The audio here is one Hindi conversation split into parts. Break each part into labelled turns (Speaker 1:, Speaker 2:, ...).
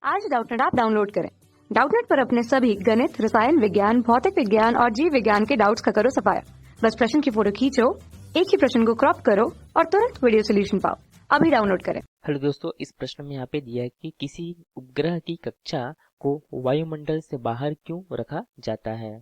Speaker 1: आज डाउटनेट ऐप डाउनलोड करें। डाउटनेट पर अपने सभी गणित, रसायन विज्ञान, भौतिक विज्ञान और जीव विज्ञान के डाउट्स का करो सफाया। बस प्रश्न की फोटो खींचो, एक ही प्रश्न को क्रॉप करो और तुरंत वीडियो सोल्यूशन पाओ। अभी डाउनलोड करें।
Speaker 2: हेलो दोस्तों, इस प्रश्न में यहाँ पे दिया है कि किसी उपग्रह की कक्षा को वायुमंडल से बाहर क्यों रखा जाता है।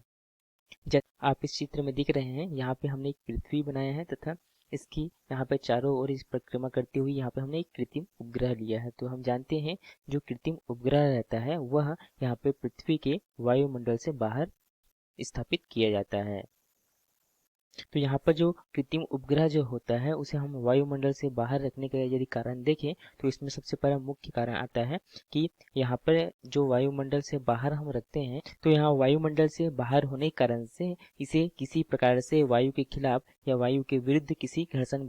Speaker 2: जब आप इस चित्र में दिख रहे हैं, यहाँ पे हमने एक पृथ्वी बनाया है तथा इसकी यहाँ पे चारों ओर इस परिक्रमा करती हुई यहाँ पे हमने एक कृत्रिम उपग्रह लिया है। तो हम जानते हैं जो कृत्रिम उपग्रह रहता है वह यहाँ पे पृथ्वी के वायुमंडल से बाहर स्थापित किया जाता है। तो यहाँ पर जो कृत्रिम उपग्रह जो होता है उसे हम वायुमंडल से बाहर रखने का यदि कारण देखें तो इसमें सबसे पहला मुख्य कारण आता है कि यहाँ पर जो वायुमंडल से बाहर हम रखते हैं तो यहाँ वायुमंडल से बाहर होने के कारण से इसे किसी प्रकार से वायु के खिलाफ या वायु के विरुद्ध किसी घर्षण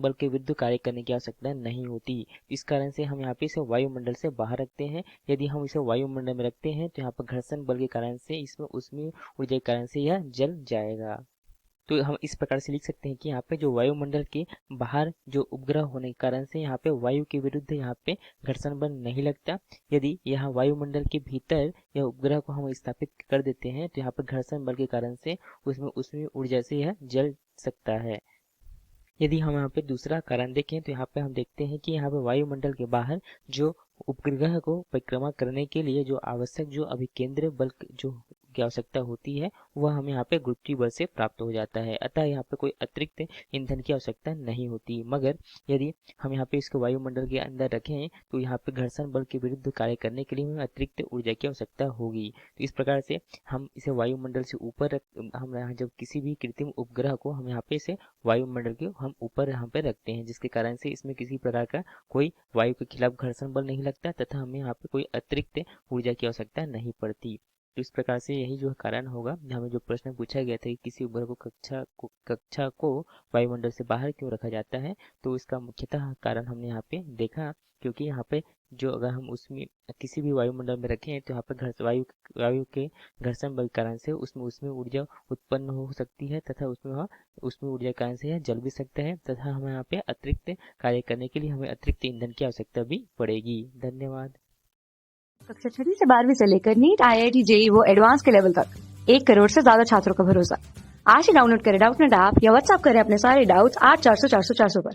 Speaker 2: बल के विरुद्ध कार्य करने की आवश्यकता नहीं होती। इस कारण से हम यहाँ पे इसे वायुमंडल से बाहर रखते हैं। यदि हम इसे वायुमंडल में रखते हैं तो यहाँ पर घर्षण बल के कारण से इसमें उसमें ऊर्जा के कारण से यह जल जाएगा। तो हम इस प्रकार से लिख सकते हैं कि यहाँ पे जो वायुमंडल के बाहर जो उपग्रह होने के कारण से यहाँ पे वायु के विरुद्ध यहाँ पे घर्षण बल नहीं लगता। यदि यहाँ वायुमंडल के भीतर यह उपग्रह को हम स्थापित कर देते हैं तो यहाँ पर घर्षण बल के कारण से उसमें ऊर्जा से यह जल सकता है। यदि हम यहाँ पे दूसरा कारण देखें तो यहाँ पे हम देखते हैं कि यहाँ पे वायुमंडल के बाहर जो उपग्रह को परिक्रमा करने के लिए जो आवश्यक जो अभिकेंद्र बल जो की आवश्यकता होती है वह हमें यहाँ पे गुरुत्वीय बल से प्राप्त हो जाता है। अतः यहाँ पे कोई अतिरिक्त ईंधन की आवश्यकता नहीं होती। मगर यदि हम यहाँ पे इसको वायुमंडल के अंदर रखें तो यहाँ पे घर्षण बल के विरुद्ध कार्य करने के लिए हमें अतिरिक्त ऊर्जा की आवश्यकता होगी। तो इस प्रकार से हम इसे वायुमंडल से ऊपर हम यहाँ जब किसी भी कृत्रिम उपग्रह को हम यहाँ पे इसे वायुमंडल के हम ऊपर यहाँ पे रखते हैं, जिसके कारण से इसमें किसी प्रकार का कोई वायु के खिलाफ घर्षण बल नहीं लगता तथा हमें यहाँ पे कोई अतिरिक्त ऊर्जा की आवश्यकता नहीं पड़ती। तो इस प्रकार से यही जो कारण होगा। हमें जो प्रश्न पूछा गया था कि किसी उपग्रह को कक्षा को वायुमंडल से बाहर क्यों रखा जाता है, तो इसका मुख्यतः कारण हमने यहाँ पे देखा क्योंकि यहाँ पे जो अगर हम उसमें किसी भी वायुमंडल में रखें तो यहाँ पे वायु के घर्षण बल कारण से उसमें ऊर्जा उत्पन्न हो सकती है तथा उसमें ऊर्जा के कारण से यह जल भी सकता है तथा हमें यहाँ पे अतिरिक्त कार्य करने के लिए हमें अतिरिक्त ईंधन की आवश्यकता भी पड़ेगी। धन्यवाद।
Speaker 1: कक्षा 6 से 12वीं से लेकर नीट, IIT, JEE वो एडवांस के लेवल तक 1 करोड़ से ज्यादा छात्रों का भरोसा। आज ही डाउनलोड करें डाउटनेट ऐप या व्हाट्सएप करें अपने सारे डाउट्स 8400 400 400 पर।